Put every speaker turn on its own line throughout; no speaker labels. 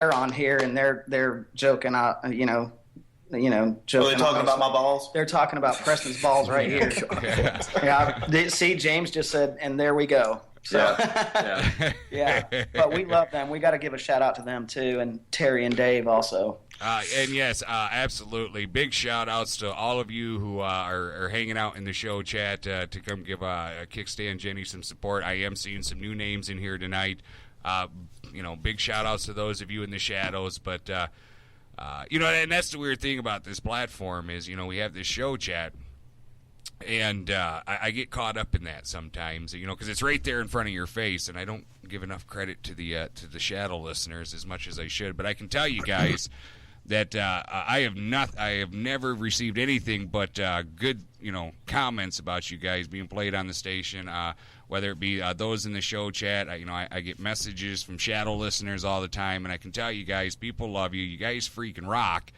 on here, and they're joking out,
Are they talking about my balls?
They're talking about Preston's balls right here. See, James just said, and there we go. So, yeah. But we love them. We got to give a shout out to them too, and Terry and Dave also.
And yes, absolutely. Big shout outs to all of you who are hanging out in the show chat to come give Kickstand Jenny some support. I am seeing some new names in here tonight. Big shout outs to those of you in the shadows. But, and that's the weird thing about this platform is, we have this show chat. And I get caught up in that sometimes, because it's right there in front of your face, and I don't give enough credit to the shadow listeners as much as I should. But I can tell you guys that I have never received anything but good, comments about you guys being played on the station. Whether it be those in the show chat, I get messages from shadow listeners all the time, and I can tell you guys, people love you. You guys freaking rock.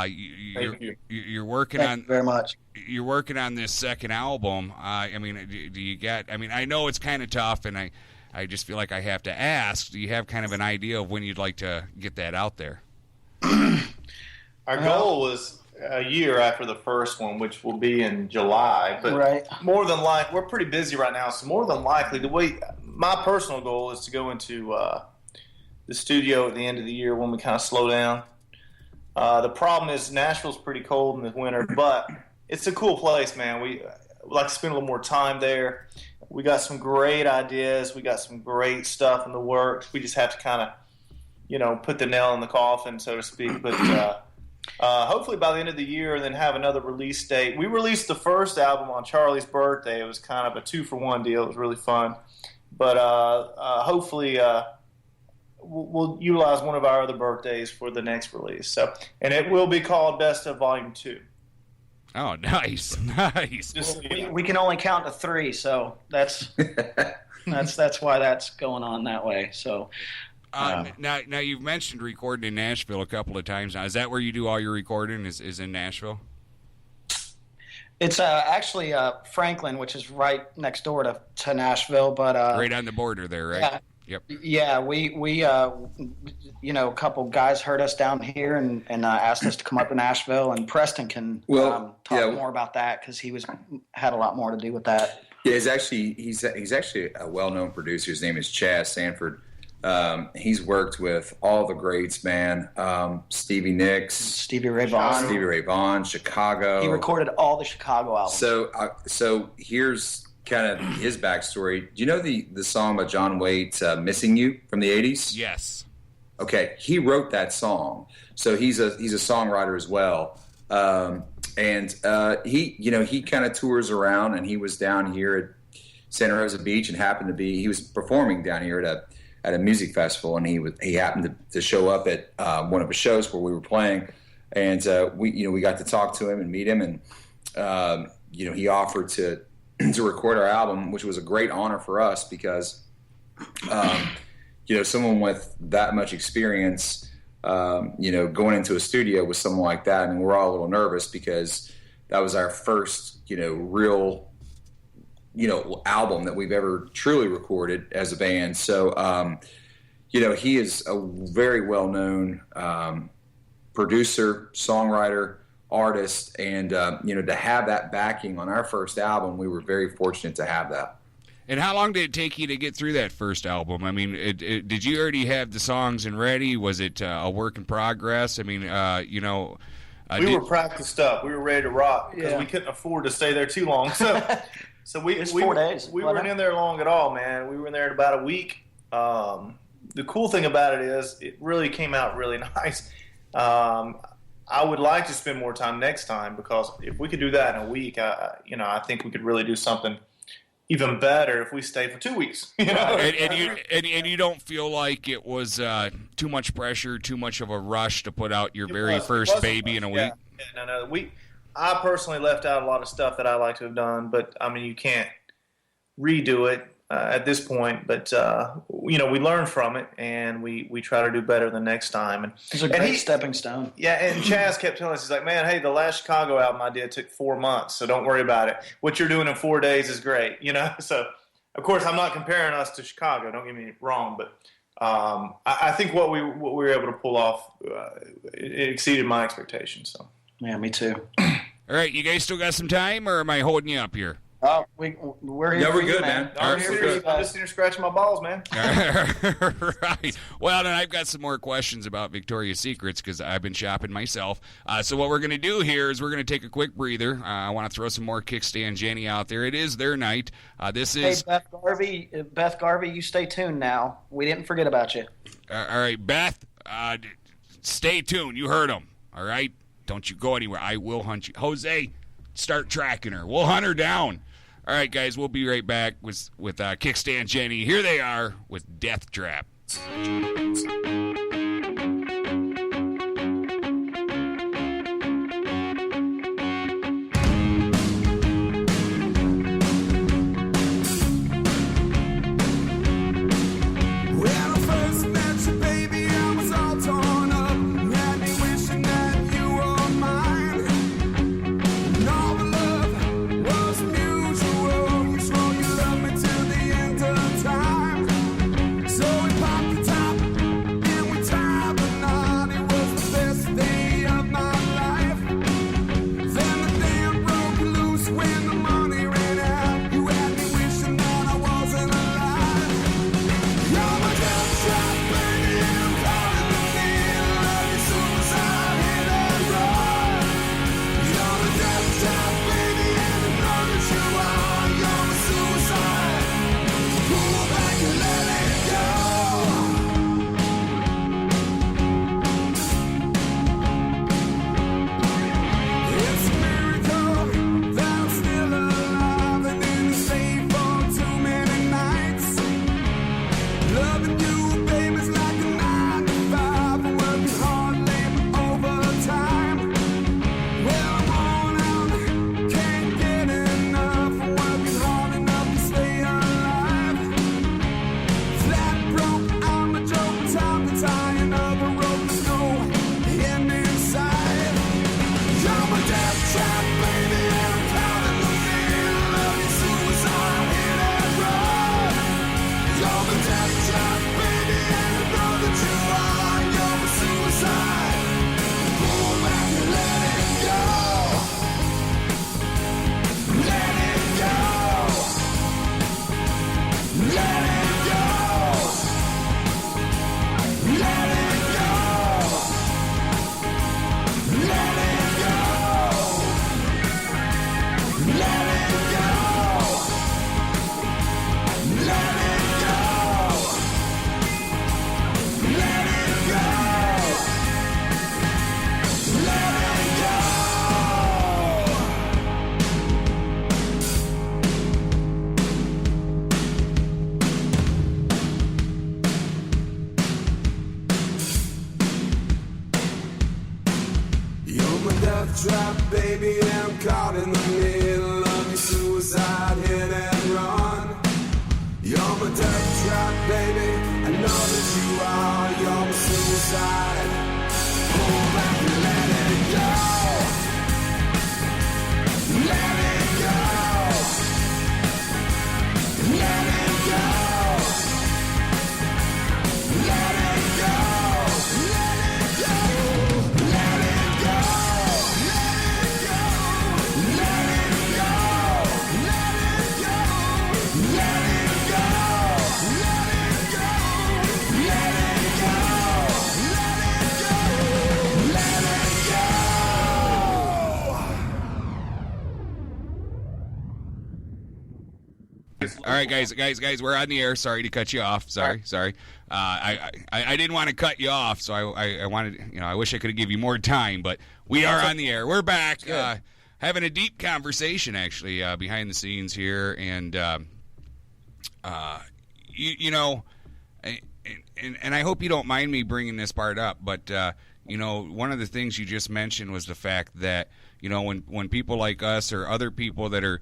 You're working
Thank you very much.
You're working on this second album. Do you get? I know it's kind of tough, and I just feel like I have to ask. Do you have kind of an idea of when you'd like to get that out there?
Our goal was a year after the first one, which will be in July. But
right.
More than likely, we're pretty busy right now. So more than likely, my personal goal is to go into the studio at the end of the year when we kind of slow down. The problem is Nashville's pretty cold in the winter, but it's a cool place, man. We like to spend a little more time there. We got some great ideas. We got some great stuff in the works. We just have to kind of, put the nail in the coffin, so to speak. But hopefully by the end of the year, and then have another release date. We released the first album on Charlie's birthday. It was kind of a 2-for-1 deal. It was really fun. But hopefully we'll utilize one of our other birthdays for the next release. So, and it will be called Best of Volume 2.
Oh, nice.
We can only count to 3, so that's that's why that's going on that way. So.
Now you've mentioned recording in Nashville a couple of times. Now, is that where you do all your recording? Is in Nashville?
It's actually Franklin, which is right next door to Nashville, but
right on the border there, right?
Yeah.
Yep.
Yeah, we a couple guys heard us down here and asked us to come up to Nashville, and Preston can talk more about that because he had a lot more to do with that.
Yeah, he's actually a well-known producer. His name is Chaz Sanford. He's worked with all the greats, man. Stevie Nicks,
Stevie Ray Vaughan,
Chicago.
He recorded all the Chicago albums.
So here's kind of his backstory. Do you know the song by John Waite, "Missing You" from the '80s?
Yes.
Okay, he wrote that song, so he's a songwriter as well. And he kind of tours around, and he was down here at Santa Rosa Beach, and he was performing down here at a music festival, and he happened to show up at one of the shows where we were playing, and we got to talk to him and meet him, and he offered to record our album, which was a great honor for us because someone with that much experience, going into a studio with someone like that, I mean, we're all a little nervous because that was our first real album that we've ever truly recorded as a band. So, he is a very well-known producer, songwriter, artist, and, to have that backing on our first album, we were very fortunate to have that.
And how long did it take you to get through that first album? I mean, did you already have the songs and ready? Was it a work in progress? I mean,
we were practiced up. We were ready to rock because we couldn't afford to stay there too long. So we
4 days.
We weren't in there long at all, man. We were in there about a week. The cool thing about it is it really came out really nice. I would like to spend more time next time because if we could do that in a week, I think we could really do something even better if we stay for 2 weeks.
And you don't feel like it was too much pressure, too much of a rush to put out your very first baby in a week?
Yeah, no. I personally left out a lot of stuff that I like to have done, but I mean, you can't redo it at this point. But we learn from it, and we try to do better the next time. And
it's a great stepping stone.
Yeah, and Chaz kept telling us, he's like, man, hey, the last Chicago album I did took 4 months, so don't worry about it. What you're doing in 4 days is great, So of course, I'm not comparing us to Chicago. Don't get me wrong, but I think what we were able to pull off, it exceeded my expectations. So
yeah, me too.
All right, you guys still got some time, or am I holding you up here?
Oh, we're here.
No,
for
we're
you,
good, man.
I'm just here scratching my balls, man.
Right. Well, then I've got some more questions about Victoria's Secrets because I've been shopping myself. So what we're going to do here is we're going to take a quick breather. I want to throw some more Kickstand Jenny out there. It is their night. This is
Beth Garvey, you stay tuned now. We didn't forget about you.
all right, Beth. Stay tuned. You heard them. All right. Don't you go anywhere. I will hunt you. Jose, start tracking her. We'll hunt her down. All right, guys, we'll be right back with Kickstand Jenny. Here they are with Death Trap.
Trap, baby, I'm caught in the middle of your suicide, hit and run. You're my death trap, baby, I know that you are. You're my suicide. Pull back and let it go. Let it go. Let it go. Let it go. Let it go. Let it go.
All right, guys, we're on the air. Sorry to cut you off. Sorry. I didn't want to cut you off, so I wanted, I wish I could have given you more time, but we are on the air. We're back, having a deep conversation, actually, behind the scenes here, and, and I hope you don't mind me bringing this part up, but, one of the things you just mentioned was the fact that, when people like us or other people that are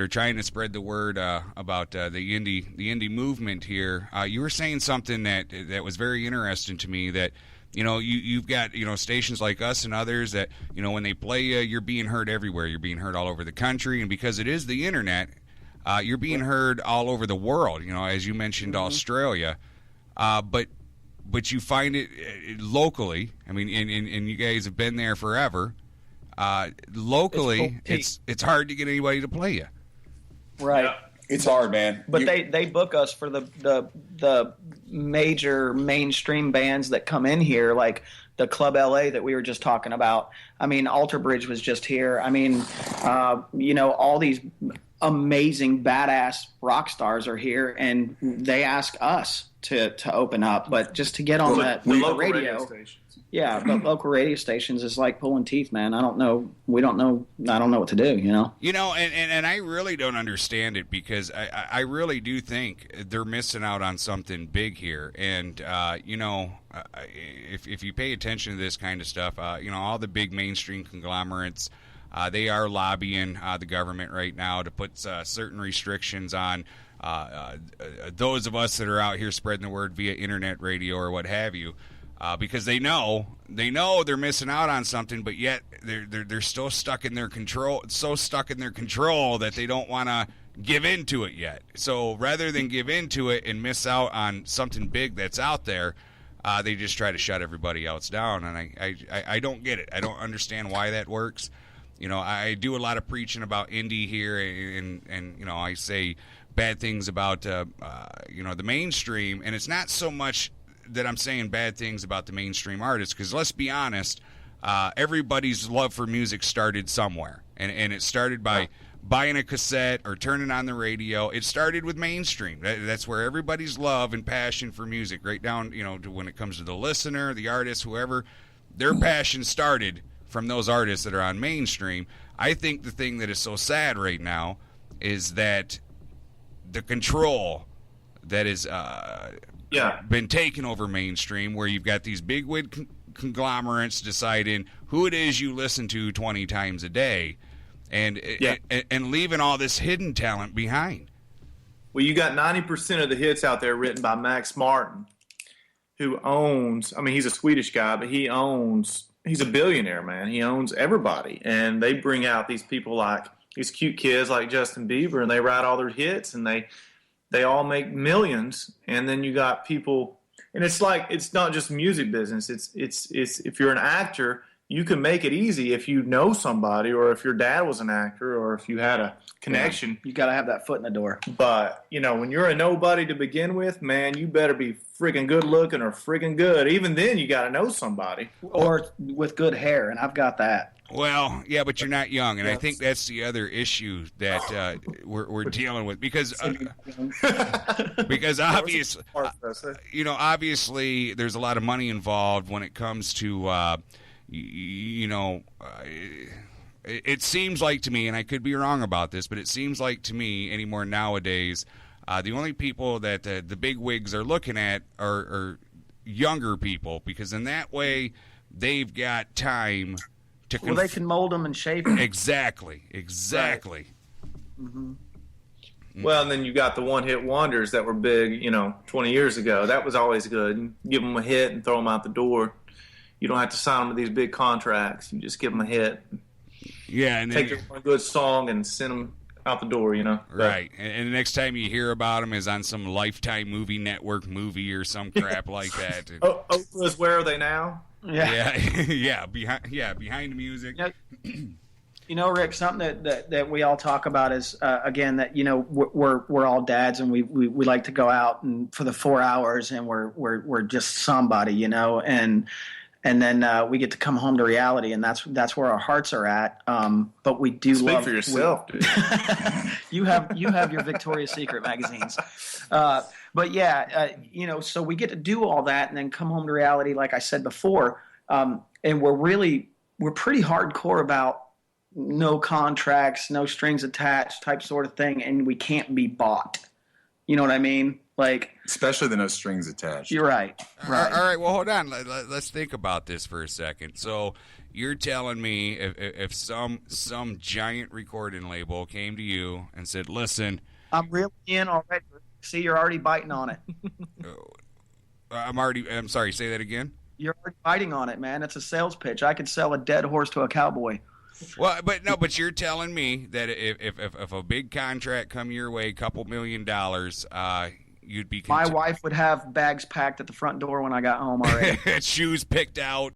trying to spread the word about the indie movement here, you were saying something that was very interesting to me. That you've got stations like us and others that when they play you, you're being heard everywhere. You're being heard all over the country, and because it is the internet, you're being heard all over the world. As you mentioned, Australia, but but you find it locally. I mean, and you guys have been there forever. Locally, it's hard to get anybody to play you.
Right.
Yeah.
It's hard, man.
But they book us for the major mainstream bands that come in here, like the Club LA that we were just talking about. I mean, Alter Bridge was just here. I mean, all these amazing badass rock stars are here, and they ask us to open up. But just to get on the
local
radio
stations.
Yeah, but local radio stations is like pulling teeth, man. I don't know. I don't know what to do,
and I really don't understand it, because I really do think they're missing out on something big here. And, if you pay attention to this kind of stuff, all the big mainstream conglomerates, they are lobbying the government right now to put certain restrictions on those of us that are out here spreading the word via internet radio or what have you. Because they know they're missing out on something, but yet they're still stuck in their control, that they don't want to give into it yet. So rather than give into it and miss out on something big that's out there, they just try to shut everybody else down. And I don't get it. I don't understand why that works. I do a lot of preaching about indie here, and I say bad things about the mainstream, and it's not so much that I'm saying bad things about the mainstream artists, because let's be honest, everybody's love for music started somewhere, and it started by buying a cassette or turning on the radio. It started with mainstream. That's where everybody's love and passion for music, right down to when it comes to the listener, the artist, whoever, their passion started from those artists that are on mainstream. I think the thing that is so sad right now is that the control that is been taken over mainstream, where you've got these bigwig conglomerates deciding who it is you listen to 20 times a day, and leaving all this hidden talent behind.
Well, you got 90% of the hits out there written by Max Martin, who owns, he's a Swedish guy, but he's a billionaire, man. He owns everybody. And they bring out these people like these cute kids like Justin Bieber, and they write all their hits, and they all make millions. And then you got people, and it's like, it's not just music business. It's if you're an actor, you can make it easy if you know somebody, or if your dad was an actor, or if you had a connection.
Yeah, you got to have that foot in the door.
But, when you're a nobody to begin with, man, you better be friggin' good looking or friggin' good. Even then, you got to know somebody.
Or with good hair, and I've got that.
Well, yeah, but you're not young, and I think that's the other issue that we're dealing with, because obviously, obviously there's a lot of money involved when it comes to, it seems like to me, and I could be wrong about this, but it seems like to me anymore nowadays, the only people that the big wigs are looking at are younger people, because in that way they've got time.
They can mold them and shape them.
Exactly. Right.
Mm-hmm. Well, and then you got the one-hit wonders that were big, 20 years ago. That was always good. You give them a hit and throw them out the door. You don't have to sign them to these big contracts. You just give them a hit.
Yeah, and
take a good song and send them out the door,
Right. And the next time you hear about them is on some Lifetime movie network movie or some crap like that.
Oprah's Where Are They Now?
Yeah. Behind the music.
Rick, something that we all talk about is again that we're all dads, and we like to go out and for the 4 hours, and we're just somebody, and then we get to come home to reality, and that's where our hearts are at. But we do
speak
love
for yourself, dude.
you have your Victoria's Secret magazines. But so we get to do all that and then come home to reality, like I said before. And we're pretty hardcore about no contracts, no strings attached type sort of thing, and we can't be bought. You know what I mean? Like,
especially the no strings attached.
You're right.
All right. Well, hold on. Let's think about this for a second. So you're telling me if some giant recording label came to you and said, "Listen,
I'm really in already. See, you're already biting on it."
I'm sorry. Say that again.
You're already biting on it, man. It's a sales pitch. I could sell a dead horse to a cowboy.
Well, but you're telling me that if a big contract come your way, $2 million, you'd be
My wife would have bags packed at the front door when I got home already.
Shoes picked out.